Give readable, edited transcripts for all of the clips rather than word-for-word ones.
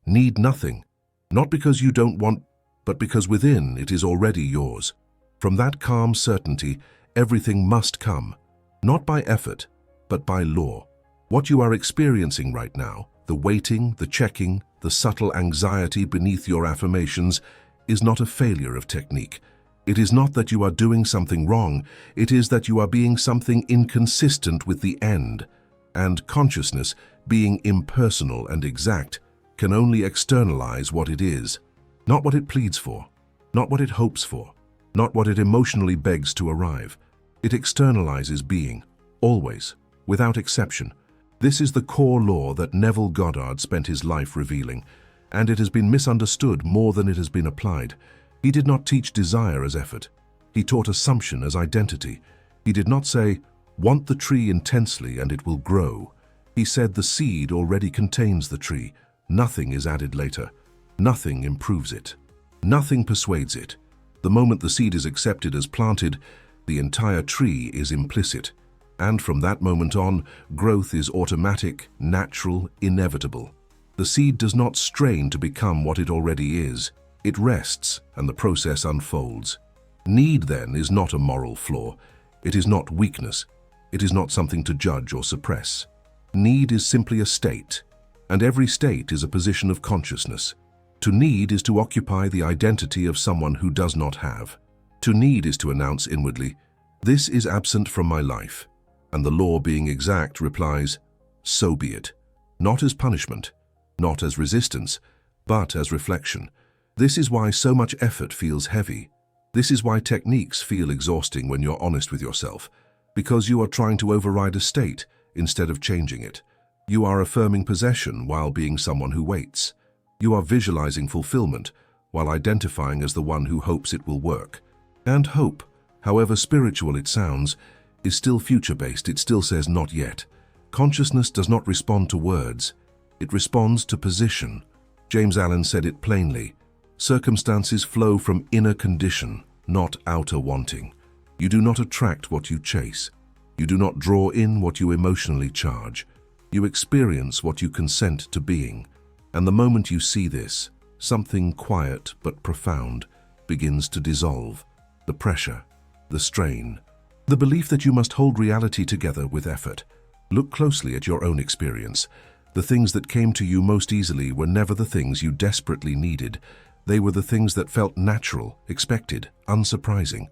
Need nothing, not because you don't want, but because within it is already yours. From that calm certainty, everything must come, not by effort, but by law. What you are experiencing right now, the waiting, the checking, the subtle anxiety beneath your affirmations, is not a failure of technique. It is not that you are doing something wrong, it is that you are being something inconsistent with the end. And consciousness, being impersonal and exact, can only externalize what it is, not what it pleads for, not what it hopes for, not what it emotionally begs to arrive. It externalizes being, always, without exception. This is the core law that Neville Goddard spent his life revealing, and it has been misunderstood more than it has been applied. He did not teach desire as effort. He taught assumption as identity. He did not say, "Want the tree intensely and it will grow." He said the seed already contains the tree. Nothing is added later. Nothing improves it. Nothing persuades it. The moment the seed is accepted as planted, the entire tree is implicit. And from that moment on, growth is automatic, natural, inevitable. The seed does not strain to become what it already is. It rests, and the process unfolds. Need, then, is not a moral flaw. It is not weakness. It is not something to judge or suppress. Need is simply a state, and every state is a position of consciousness. To need is to occupy the identity of someone who does not have. To need is to announce inwardly, "This is absent from my life." And the law, being exact, replies, "So be it." Not as punishment, not as resistance, but as reflection. This is why so much effort feels heavy. This is why techniques feel exhausting when you're honest with yourself, because you are trying to override a state instead of changing it. You are affirming possession while being someone who waits. You are visualizing fulfillment while identifying as the one who hopes it will work. And hope, however spiritual it sounds, is still future-based. It still says not yet. Consciousness does not respond to words. It responds to position. James Allen said it plainly. Circumstances flow from inner condition, not outer wanting. You do not attract what you chase. You do not draw in what you emotionally charge. You experience what you consent to being. And the moment you see this, something quiet but profound begins to dissolve. The pressure, the strain, the belief that you must hold reality together with effort. Look closely at your own experience. The things that came to you most easily were never the things you desperately needed. They were the things that felt natural, expected, unsurprising.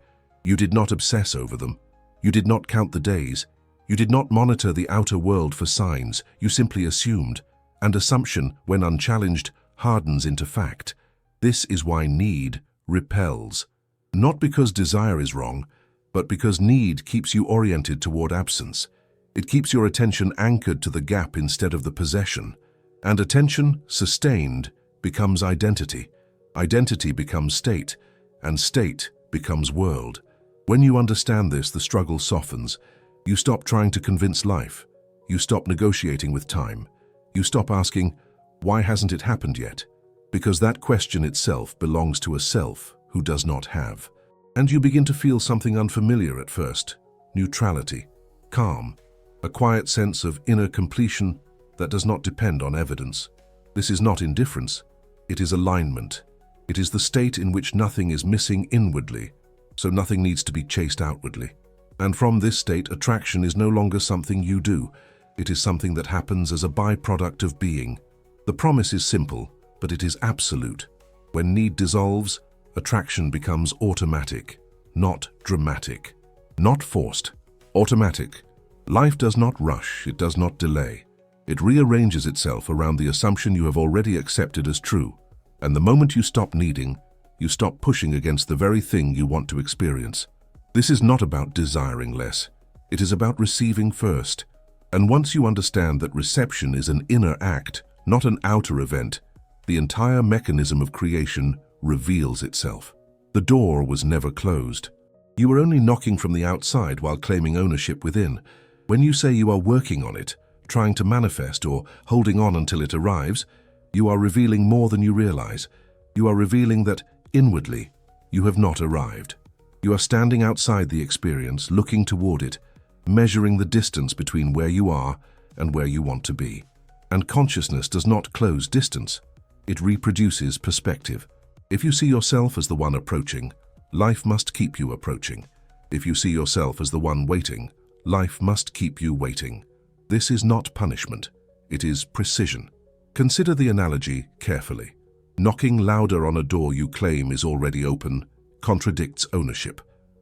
You did not obsess over them. You did not count the days. You did not monitor the outer world for signs. You simply assumed. And assumption, when unchallenged, hardens into fact. This is why need repels. Not because desire is wrong, but because need keeps you oriented toward absence. It keeps your attention anchored to the gap instead of the possession. And attention, sustained, becomes identity. Identity becomes state, and state becomes world. When you understand this, the struggle softens. You stop trying to convince life. You stop negotiating with time. You stop asking, "Why hasn't it happened yet?" Because that question itself belongs to a self who does not have. And you begin to feel something unfamiliar at first. Neutrality, calm, a quiet sense of inner completion that does not depend on evidence. This is not indifference. It is alignment. It is the state in which nothing is missing inwardly, so nothing needs to be chased outwardly. And from this state, attraction is no longer something you do. It is something that happens as a byproduct of being. The promise is simple, but it is absolute. When need dissolves, attraction becomes automatic, not dramatic, not forced, automatic. Life does not rush, it does not delay. It rearranges itself around the assumption you have already accepted as true. And the moment you stop needing, you stop pushing against the very thing you want to experience. This is not about desiring less. It is about receiving first. And once you understand that reception is an inner act, not an outer event, the entire mechanism of creation reveals itself. The door was never closed. You were only knocking from the outside while claiming ownership within. When you say you are working on it, trying to manifest or holding on until it arrives, you are revealing more than you realize. You are revealing that, inwardly, you have not arrived. You are standing outside the experience, looking toward it, measuring the distance between where you are and where you want to be. And consciousness does not close distance. It reproduces perspective. If you see yourself as the one approaching, life must keep you approaching. If you see yourself as the one waiting, life must keep you waiting. This is not punishment. It is precision. Consider the analogy carefully. Knocking louder on a door you claim is already open contradicts ownership.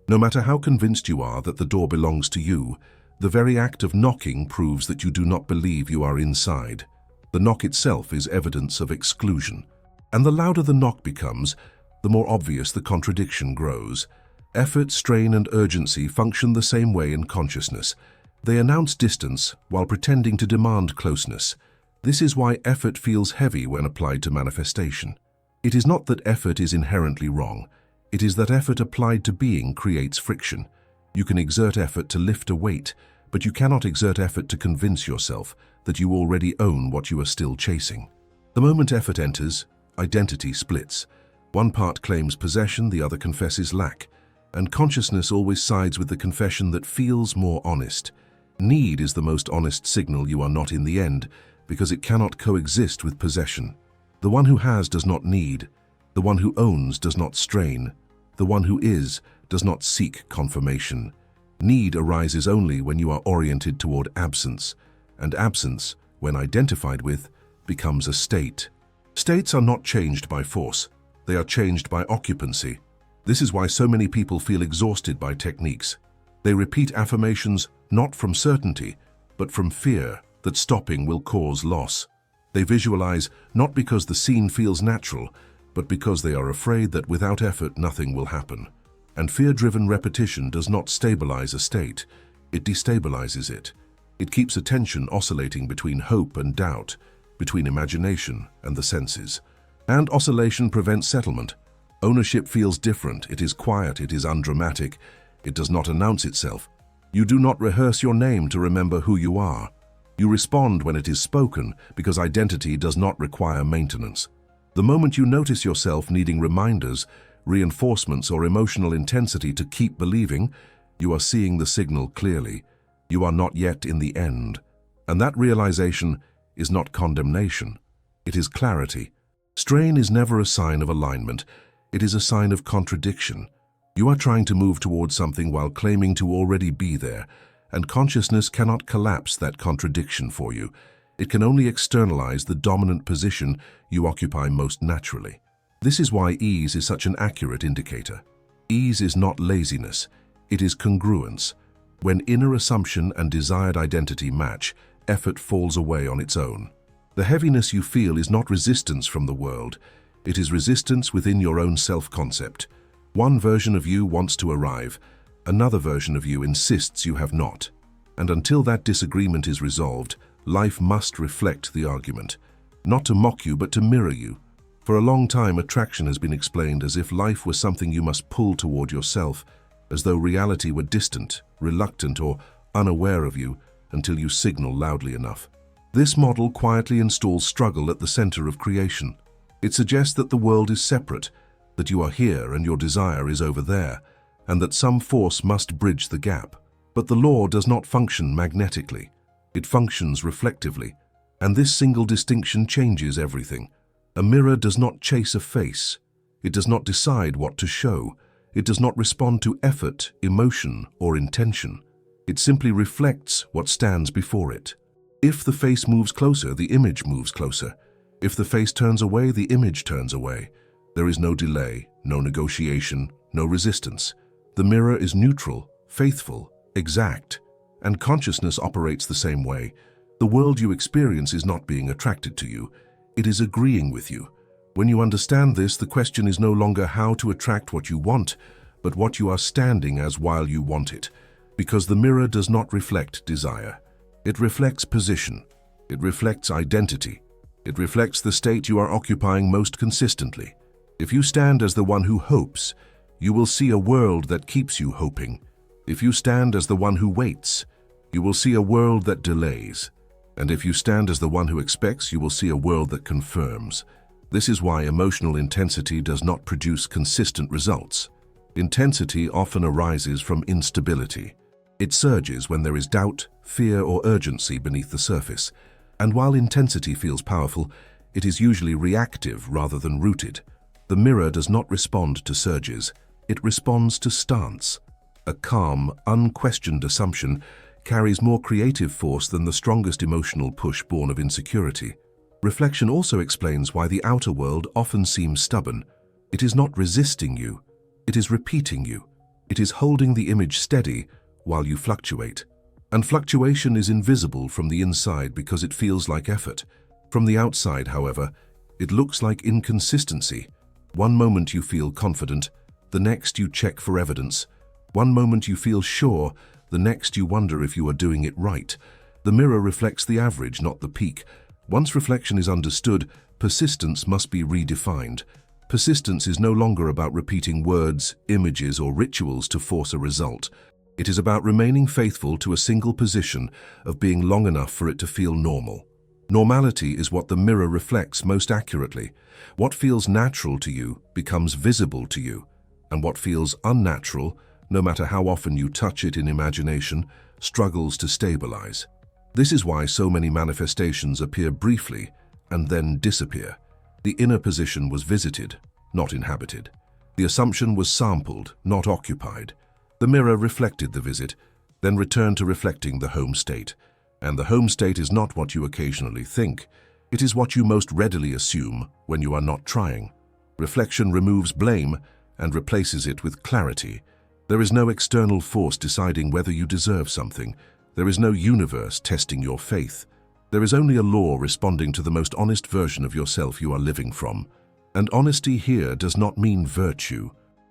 No matter how convinced you are that the door belongs to you, the very act of knocking proves that you do not believe you are inside. The knock itself is evidence of exclusion. And the louder the knock becomes, the more obvious the contradiction grows. Effort, strain, and urgency function the same way in consciousness. They announce distance while pretending to demand closeness. This is why effort feels heavy when applied to manifestation. It is not that effort is inherently wrong. It is that effort applied to being creates friction. You can exert effort to lift a weight, but you cannot exert effort to convince yourself that you already own what you are still chasing. The moment effort enters, identity splits. One part claims possession, the other confesses lack. And consciousness always sides with the confession that feels more honest. Need is the most honest signal you are not in the end, because it cannot coexist with possession. The one who has does not need. The one who owns does not strain. The one who is does not seek confirmation. Need arises only when you are oriented toward absence, and absence, when identified with, becomes a state. States are not changed by force. They are changed by occupancy. This is why so many people feel exhausted by techniques. They repeat affirmations not from certainty, but from fear that stopping will cause loss. They visualize not because the scene feels natural, but because they are afraid that without effort nothing will happen. And fear-driven repetition does not stabilize a state, it destabilizes it. It keeps attention oscillating between hope and doubt, between imagination and the senses. And oscillation prevents settlement. Ownership feels different, it is quiet, it is undramatic, it does not announce itself. You do not rehearse your name to remember who you are. You respond when it is spoken, because identity does not require maintenance. The moment you notice yourself needing reminders, reinforcements, or emotional intensity to keep believing, you are seeing the signal clearly. You are not yet in the end. And that realization is not condemnation. It is clarity. Strain is never a sign of alignment. It is a sign of contradiction. You are trying to move towards something while claiming to already be there, and consciousness cannot collapse that contradiction for you. It can only externalize the dominant position you occupy most naturally. This is why ease is such an accurate indicator. Ease is not laziness, it is congruence. When inner assumption and desired identity match, effort falls away on its own. The heaviness you feel is not resistance from the world, it is resistance within your own self-concept. One version of you wants to arrive, another version of you insists you have not. And until that disagreement is resolved, life must reflect the argument. Not to mock you, but to mirror you. For a long time, attraction has been explained as if life was something you must pull toward yourself, as though reality were distant, reluctant, or unaware of you until you signal loudly enough. This model quietly installs struggle at the center of creation. It suggests that the world is separate, that you are here and your desire is over there, and that some force must bridge the gap. But the law does not function magnetically. It functions reflectively, and this single distinction changes everything. A mirror does not chase a face. It does not decide what to show. It does not respond to effort, emotion, or intention. It simply reflects what stands before it. If the face moves closer, the image moves closer. If the face turns away, the image turns away. There is no delay, no negotiation, no resistance. The mirror is neutral, faithful, exact, and consciousness operates the same way. The world you experience is not being attracted to you. It is agreeing with you. When you understand this, the question is no longer how to attract what you want, but what you are standing as while you want it. Because the mirror does not reflect desire. It reflects position. It reflects identity. It reflects the state you are occupying most consistently. If you stand as the one who hopes, you will see a world that keeps you hoping. If you stand as the one who waits, you will see a world that delays. And if you stand as the one who expects, you will see a world that confirms. This is why emotional intensity does not produce consistent results. Intensity often arises from instability. It surges when there is doubt, fear, or urgency beneath the surface. And while intensity feels powerful, It is usually reactive rather than rooted. The mirror does not respond to surges. It responds to stance. A calm, unquestioned assumption carries more creative force than the strongest emotional push born of insecurity. Reflection also explains why the outer world often seems stubborn. It is not resisting you. It is repeating you. It is holding the image steady while you fluctuate. And fluctuation is invisible from the inside because it feels like effort. From the outside, however, it looks like inconsistency. One moment you feel confident, the next you check for evidence. One moment you feel sure, the next you wonder if you are doing it right. The mirror reflects the average, not the peak. Once reflection is understood, persistence must be redefined. Persistence is no longer about repeating words, images, or rituals to force a result. It is about remaining faithful to a single position of being long enough for it to feel normal. Normality is what the mirror reflects most accurately. What feels natural to you becomes visible to you, and what feels unnatural, no matter how often you touch it in imagination, struggles to stabilize. This is why so many manifestations appear briefly and then disappear. The inner position was visited, not inhabited. The assumption was sampled, not occupied. The mirror reflected the visit, then returned to reflecting the home state. And the home state is not what you occasionally think. It is what you most readily assume when you are not trying. Reflection removes blame and replaces it with clarity. There is no external force deciding whether you deserve something. There is no universe testing your faith. There is only a law responding to the most honest version of yourself you are living from. And honesty here does not mean virtue.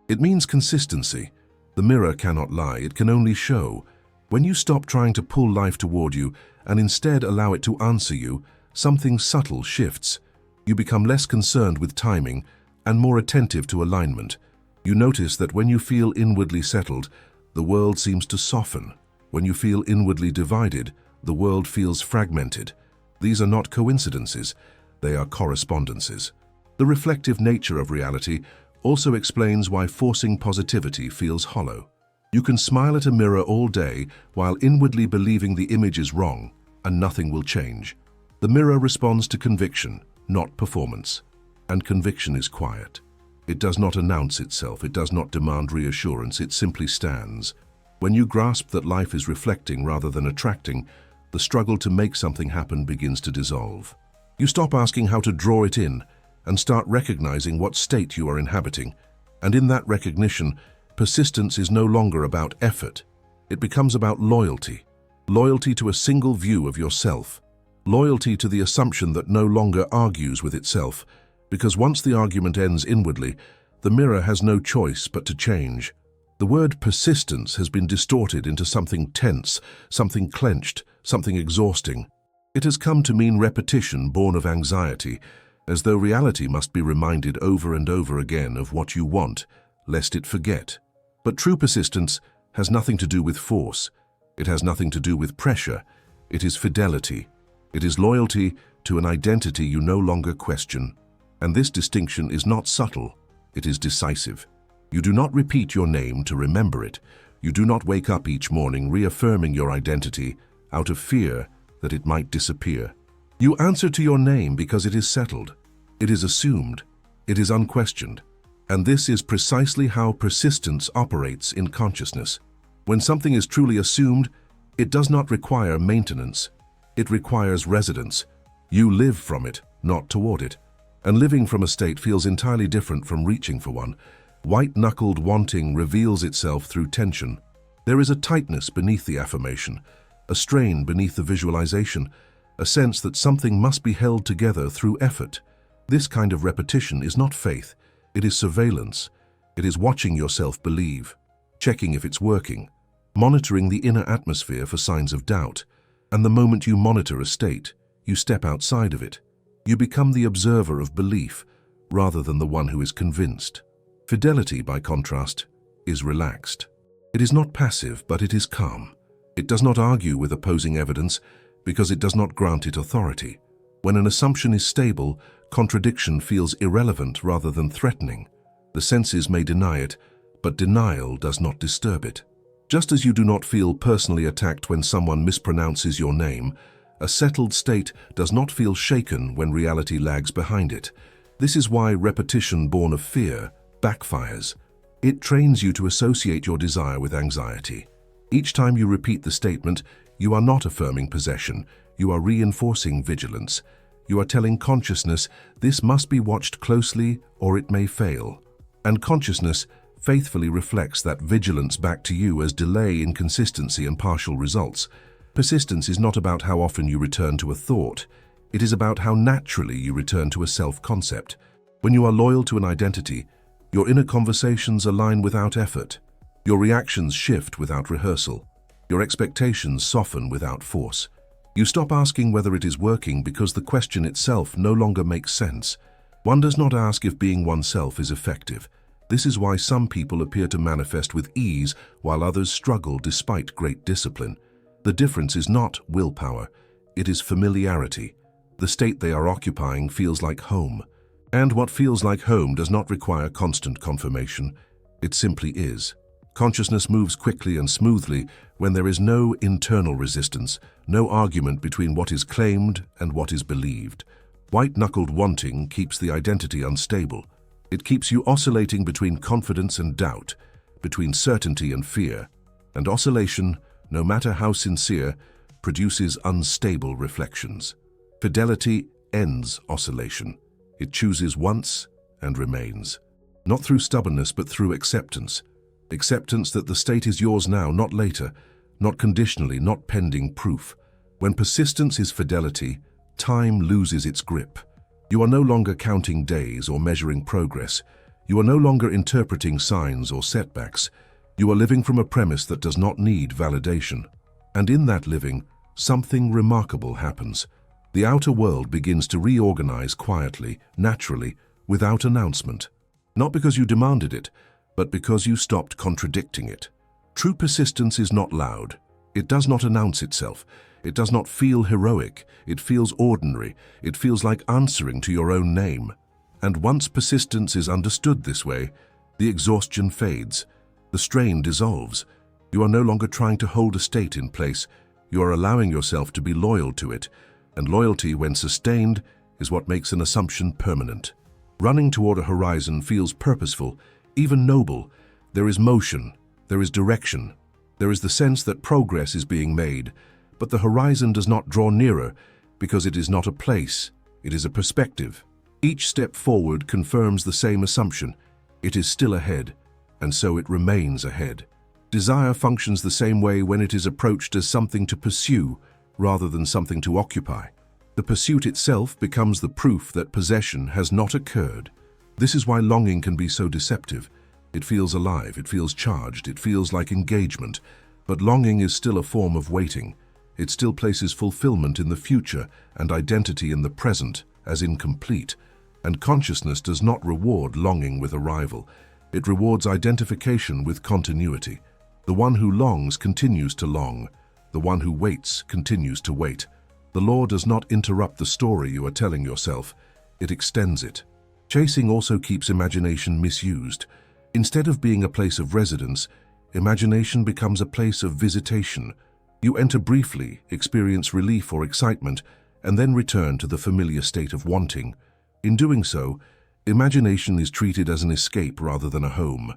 It means consistency. The mirror cannot lie, it can only show. When you stop trying to pull life toward you and instead allow it to answer you, something subtle shifts. You become less concerned with timing and more attentive to alignment. You notice that when you feel inwardly settled, the world seems to soften. When you feel inwardly divided, the world feels fragmented. These are not coincidences, they are correspondences. The reflective nature of reality also explains why forcing positivity feels hollow. You can smile at a mirror all day while inwardly believing the image is wrong, and nothing will change. The mirror responds to conviction, not performance. And conviction is quiet. It does not announce itself, it does not demand reassurance, it simply stands. When you grasp that life is reflecting rather than attracting, the struggle to make something happen begins to dissolve. You stop asking how to draw it in and start recognizing what state you are inhabiting. And in that recognition, persistence is no longer about effort. It becomes about loyalty. Loyalty to a single view of yourself. Loyalty to the assumption that no longer argues with itself, because once the argument ends inwardly, the mirror has no choice but to change. The word persistence has been distorted into something tense, something clenched, something exhausting. It has come to mean repetition born of anxiety, as though reality must be reminded over and over again of what you want, lest it forget. But true persistence has nothing to do with force. It has nothing to do with pressure. It is fidelity. It is loyalty to an identity you no longer question. And this distinction is not subtle, it is decisive. You do not repeat your name to remember it. You do not wake up each morning reaffirming your identity out of fear that it might disappear. You answer to your name because it is settled. It is assumed. It is unquestioned. And this is precisely how persistence operates in consciousness. When something is truly assumed, it does not require maintenance. It requires residence. You live from it, not toward it. And living from a state feels entirely different from reaching for one. White-knuckled wanting reveals itself through tension. There is a tightness beneath the affirmation, a strain beneath the visualization, a sense that something must be held together through effort. This kind of repetition is not faith, it is surveillance. It is watching yourself believe, checking if it's working, monitoring the inner atmosphere for signs of doubt. And the moment you monitor a state, you step outside of it. You become the observer of belief rather than the one who is convinced. Fidelity, by contrast, is relaxed. It is not passive, but it is calm. It does not argue with opposing evidence because it does not grant it authority. When an assumption is stable, contradiction feels irrelevant rather than threatening. The senses may deny it, but denial does not disturb it. Just as you do not feel personally attacked when someone mispronounces your name, A settled state does not feel shaken when reality lags behind it. This is why repetition born of fear backfires. It trains you to associate your desire with anxiety. Each time you repeat the statement, you are not affirming possession, you are reinforcing vigilance. You are telling consciousness, this must be watched closely or it may fail. And consciousness faithfully reflects that vigilance back to you as delay, inconsistency, and partial results. Persistence is not about how often you return to a thought. It is about how naturally you return to a self-concept. When you are loyal to an identity, your inner conversations align without effort. Your reactions shift without rehearsal. Your expectations soften without force. You stop asking whether it is working because the question itself no longer makes sense. One does not ask if being oneself is effective. This is why some people appear to manifest with ease while others struggle despite great discipline. The difference is not willpower, it is familiarity. The state they are occupying feels like home. And what feels like home does not require constant confirmation. It simply is. Consciousness moves quickly and smoothly when there is no internal resistance, no argument between what is claimed and what is believed. White-knuckled wanting keeps the identity unstable. It keeps you oscillating between confidence and doubt, between certainty and fear. And oscillation, no matter how sincere, produces unstable reflections. Fidelity ends oscillation. It chooses once and remains. Not through stubbornness, but through acceptance. Acceptance that the state is yours now, not later, not conditionally, not pending proof. When persistence is fidelity, time loses its grip. You are no longer counting days or measuring progress. You are no longer interpreting signs or setbacks. You are living from a premise that does not need validation. And in that living, something remarkable happens. The outer world begins to reorganize quietly, naturally, without announcement. Not because you demanded it, but because you stopped contradicting it. True persistence is not loud. It does not announce itself. It does not feel heroic. It feels ordinary. It feels like answering to your own name. And once persistence is understood this way, the exhaustion fades. The strain dissolves. You are no longer trying to hold a state in place. You are allowing yourself to be loyal to it. And loyalty, when sustained, is what makes an assumption permanent. Running toward a horizon feels purposeful, even noble. There is motion, there is direction, there is the sense that progress is being made, but the horizon does not draw nearer because it is not a place, it is a perspective. Each step forward confirms the same assumption. It is still ahead, and so it remains ahead. Desire functions the same way when it is approached as something to pursue rather than something to occupy. The pursuit itself becomes the proof that possession has not occurred. This is why longing can be so deceptive. It feels alive, it feels charged, it feels like engagement. But longing is still a form of waiting. It still places fulfillment in the future and identity in the present as incomplete. And consciousness does not reward longing with arrival. It rewards identification with continuity. The one who longs continues to long. The one who waits continues to wait. The law does not interrupt the story you are telling yourself. It extends it. Chasing also keeps imagination misused. Instead of being a place of residence, imagination becomes a place of visitation. You enter briefly, experience relief or excitement, and then return to the familiar state of wanting. In doing so, imagination is treated as an escape rather than a home.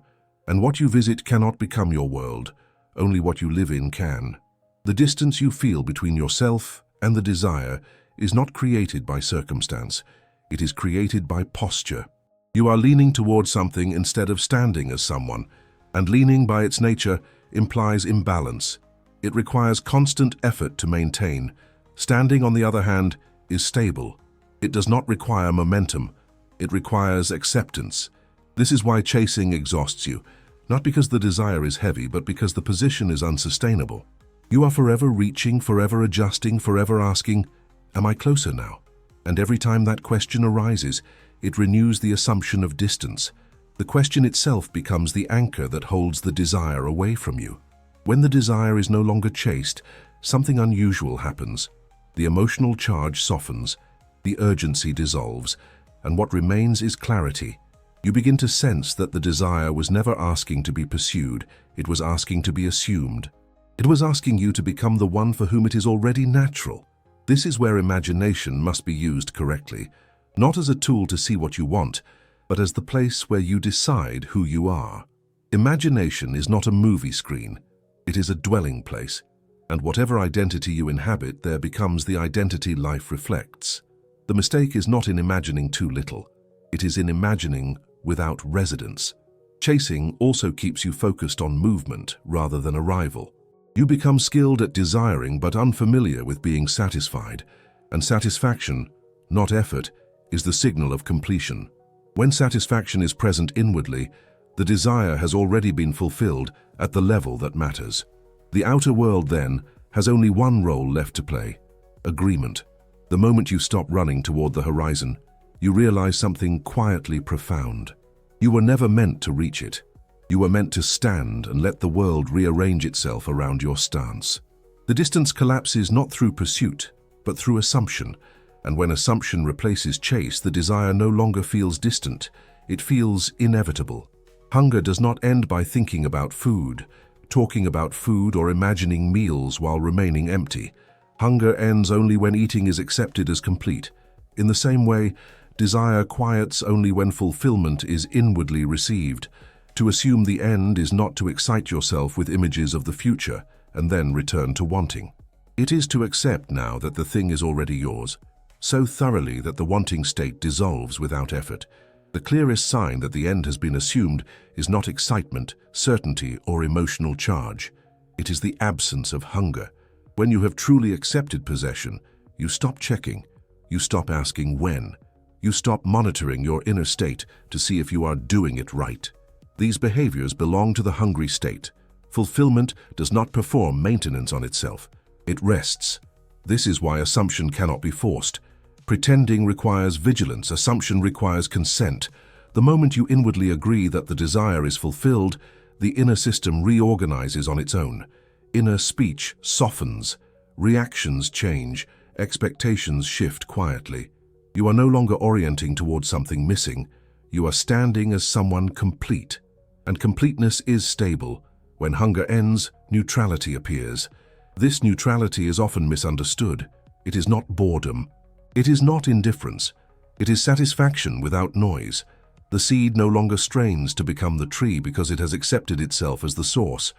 And what you visit cannot become your world. Only what you live in can. The distance you feel between yourself and the desire is not created by circumstance. It is created by posture. You are leaning toward something instead of standing as someone, and leaning by its nature implies imbalance. It requires constant effort to maintain. Standing, on the other hand, is stable. It does not require momentum. It requires acceptance. This is why chasing exhausts you, not because the desire is heavy, but because the position is unsustainable. You are forever reaching, forever adjusting, forever asking, "Am I closer now?" And every time that question arises, it renews the assumption of distance. The question itself becomes the anchor that holds the desire away from you. When the desire is no longer chased, something unusual happens. The emotional charge softens, the urgency dissolves, and what remains is clarity. You begin to sense that the desire was never asking to be pursued, it was asking to be assumed. It was asking you to become the one for whom it is already natural. This is where imagination must be used correctly, not as a tool to see what you want, but as the place where you decide who you are. Imagination is not a movie screen. It is a dwelling place, and whatever identity you inhabit, there becomes the identity life reflects. The mistake is not in imagining too little. It is in imagining without residence. Chasing also keeps you focused on movement rather than arrival. You become skilled at desiring but unfamiliar with being satisfied, and satisfaction, not effort, is the signal of completion. When satisfaction is present inwardly, the desire has already been fulfilled at the level that matters. The outer world, then, has only one role left to play: agreement. The moment you stop running toward the horizon, you realize something quietly profound. You were never meant to reach it. You were meant to stand and let the world rearrange itself around your stance. The distance collapses not through pursuit, but through assumption. And when assumption replaces chase, the desire no longer feels distant. It feels inevitable. Hunger does not end by thinking about food, talking about food, or imagining meals while remaining empty. Hunger ends only when eating is accepted as complete. In the same way, desire quiets only when fulfillment is inwardly received. To assume the end is not to excite yourself with images of the future and then return to wanting. It is to accept now that the thing is already yours, so thoroughly that the wanting state dissolves without effort. The clearest sign that the end has been assumed is not excitement, certainty, or emotional charge. It is the absence of hunger. When you have truly accepted possession, you stop checking. You stop asking when. You stop monitoring your inner state to see if you are doing it right. These behaviors belong to the hungry state. Fulfillment does not perform maintenance on itself. It rests. This is why assumption cannot be forced. Pretending requires vigilance. Assumption requires consent. The moment you inwardly agree that the desire is fulfilled, the inner system reorganizes on its own. Inner speech softens. Reactions change. Expectations shift quietly. You are no longer orienting towards something missing. You are standing as someone complete. And completeness is stable. When hunger ends, neutrality appears. This neutrality is often misunderstood. It is not boredom. It is not indifference. It is satisfaction without noise. The seed no longer strains to become the tree because it has accepted itself as the source.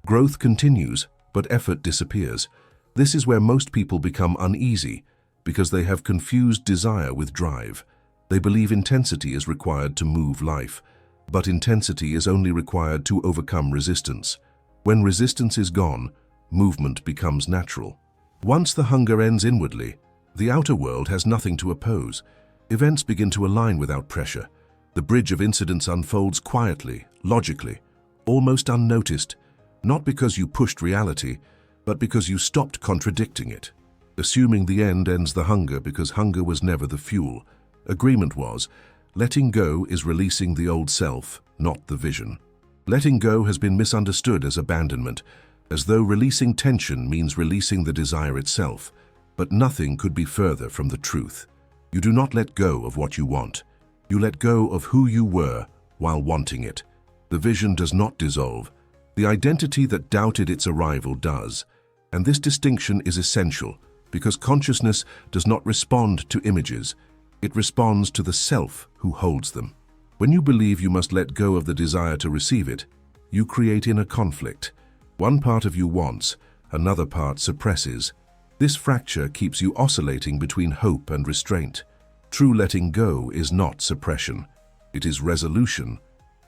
Growth continues, but effort disappears. This is where most people become uneasy, because they have confused desire with drive. They believe intensity is required to move life, but intensity is only required to overcome resistance. When resistance is gone, movement becomes natural. Once the hunger ends inwardly, the outer world has nothing to oppose. Events begin to align without pressure. The bridge of incidents unfolds quietly, logically, almost unnoticed, not because you pushed reality, but because you stopped contradicting it. Assuming the end ends the hunger because hunger was never the fuel. Agreement was, letting go is releasing the old self, not the vision. Letting go has been misunderstood as abandonment, as though releasing tension means releasing the desire itself. But nothing could be further from the truth. You do not let go of what you want. You let go of who you were while wanting it. The vision does not dissolve. The identity that doubted its arrival does. And this distinction is essential because consciousness does not respond to images. It responds to the self who holds them. When you believe you must let go of the desire to receive it, you create inner conflict. One part of you wants, another part suppresses. This fracture keeps you oscillating between hope and restraint. True letting go is not suppression. It is resolution.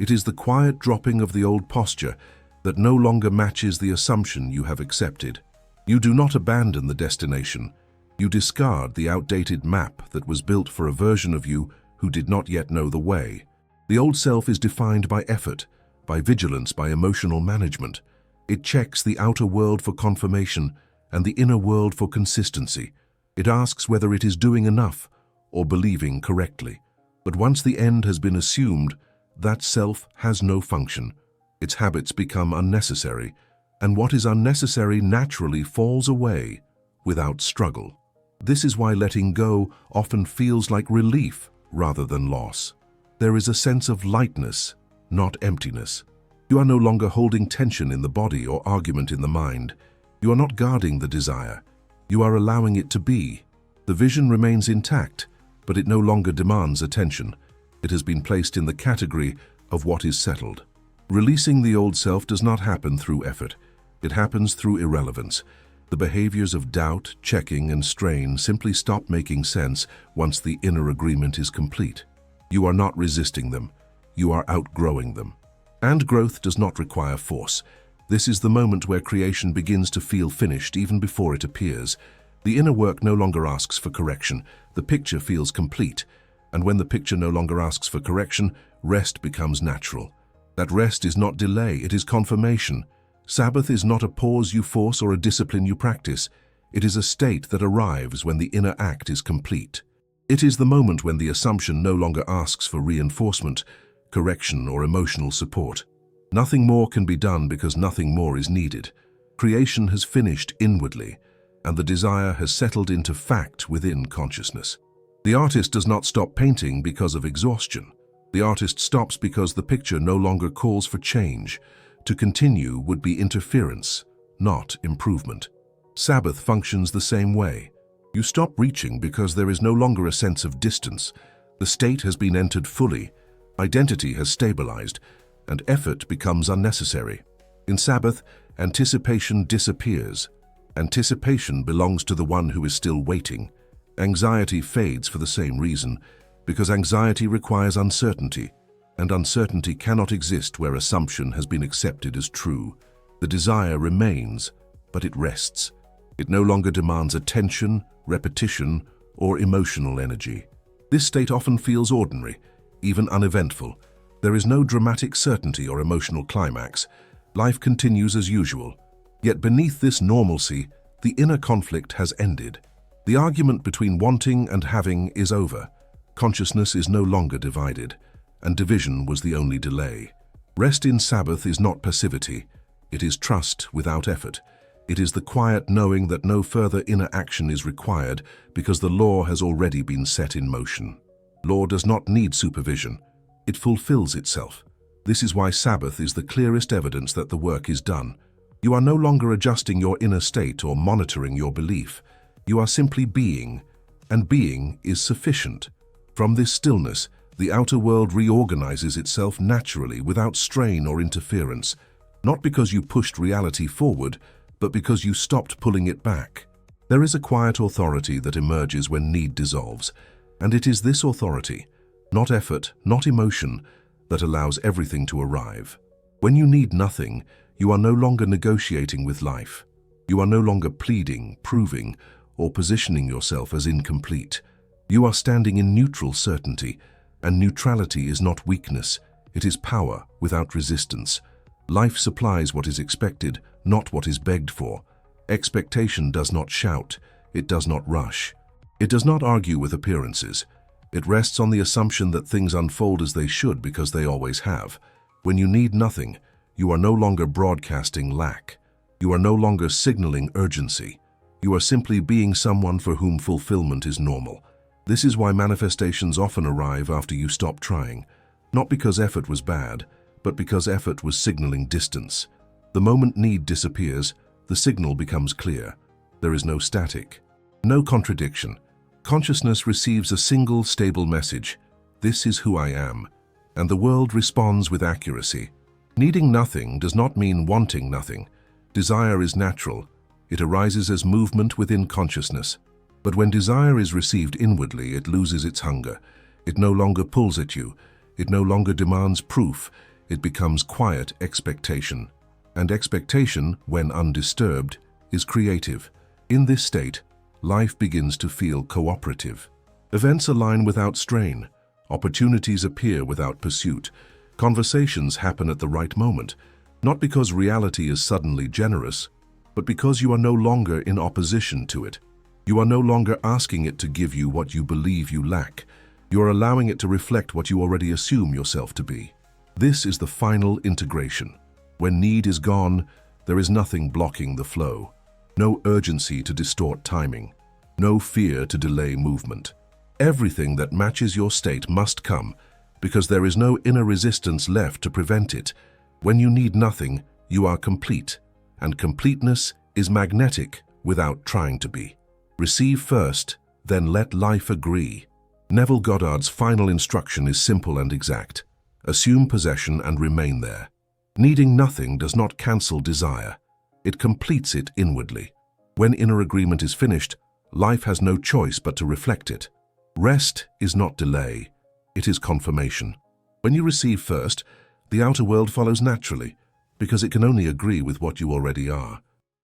It is the quiet dropping of the old posture that no longer matches the assumption you have accepted. You do not abandon the destination. You discard the outdated map that was built for a version of you who did not yet know the way. The old self is defined by effort, by vigilance, by emotional management. It checks the outer world for confirmation and the inner world for consistency. It asks whether it is doing enough or believing correctly. But once the end has been assumed, that self has no function. Its habits become unnecessary, and what is unnecessary naturally falls away without struggle. This is why letting go often feels like relief rather than loss. There is a sense of lightness, not emptiness. You are no longer holding tension in the body or argument in the mind. You are not guarding the desire. You are allowing it to be. The vision remains intact, but it no longer demands attention. It has been placed in the category of what is settled. Releasing the old self does not happen through effort. It happens through irrelevance. The behaviors of doubt, checking, and strain simply stop making sense once the inner agreement is complete. You are not resisting them. You are outgrowing them. And growth does not require force. This is the moment where creation begins to feel finished even before it appears. The inner work no longer asks for correction. The picture feels complete. And when the picture no longer asks for correction, rest becomes natural. That rest is not delay, it is confirmation. Sabbath is not a pause you force or a discipline you practice. It is a state that arrives when the inner act is complete. It is the moment when the assumption no longer asks for reinforcement, correction, or emotional support. Nothing more can be done because nothing more is needed. Creation has finished inwardly, and the desire has settled into fact within consciousness. The artist does not stop painting because of exhaustion. The artist stops because the picture no longer calls for change. To continue would be interference, not improvement. Sabbath functions the same way. You stop reaching because there is no longer a sense of distance. The state has been entered fully, identity has stabilized, and effort becomes unnecessary. In Sabbath, anticipation disappears. Anticipation belongs to the one who is still waiting. Anxiety fades for the same reason, because anxiety requires uncertainty, and uncertainty cannot exist where assumption has been accepted as true. The desire remains, but it rests. It no longer demands attention, repetition, or emotional energy. This state often feels ordinary, even uneventful. There is no dramatic certainty or emotional climax. Life continues as usual. Yet beneath this normalcy, the inner conflict has ended. The argument between wanting and having is over. Consciousness is no longer divided, and division was the only delay. Rest in Sabbath is not passivity. It is trust without effort. It is the quiet knowing that no further inner action is required because the law has already been set in motion. Law does not need supervision. It fulfills itself. This is why Sabbath is the clearest evidence that the work is done. You are no longer adjusting your inner state or monitoring your belief. You are simply being, and being is sufficient. From this stillness, the outer world reorganizes itself naturally without strain or interference, not because you pushed reality forward, but because you stopped pulling it back. There is a quiet authority that emerges when need dissolves, and it is this authority, not effort, not emotion, that allows everything to arrive. When you need nothing, you are no longer negotiating with life. You are no longer pleading, proving, or positioning yourself as incomplete. You are standing in neutral certainty, and neutrality is not weakness, it is power without resistance. Life supplies what is expected, not what is begged for. Expectation does not shout, it does not rush. It does not argue with appearances. It rests on the assumption that things unfold as they should because they always have. When you need nothing, you are no longer broadcasting lack. You are no longer signaling urgency. You are simply being someone for whom fulfillment is normal. This is why manifestations often arrive after you stop trying, not because effort was bad, but because effort was signaling distance. The moment need disappears, the signal becomes clear. There is no static, no contradiction. Consciousness receives a single stable message. This is who I am, and the world responds with accuracy. Needing nothing does not mean wanting nothing. Desire is natural. It arises as movement within consciousness. But when desire is received inwardly, it loses its hunger. It no longer pulls at you. It no longer demands proof. It becomes quiet expectation. And expectation, when undisturbed, is creative. In this state, life begins to feel cooperative. Events align without strain. Opportunities appear without pursuit. Conversations happen at the right moment, not because reality is suddenly generous, but because you are no longer in opposition to it. You are no longer asking it to give you what you believe you lack. You are allowing it to reflect what you already assume yourself to be. This is the final integration. When need is gone, there is nothing blocking the flow. No urgency to distort timing. No fear to delay movement. Everything that matches your state must come, because there is no inner resistance left to prevent it. When you need nothing, you are complete, and completeness is magnetic without trying to be. Receive first, then let life agree. Neville Goddard's final instruction is simple and exact. Assume possession and remain there. Needing nothing does not cancel desire. It completes it inwardly. When inner agreement is finished, life has no choice but to reflect it. Rest is not delay. It is confirmation. When you receive first, the outer world follows naturally, because it can only agree with what you already are.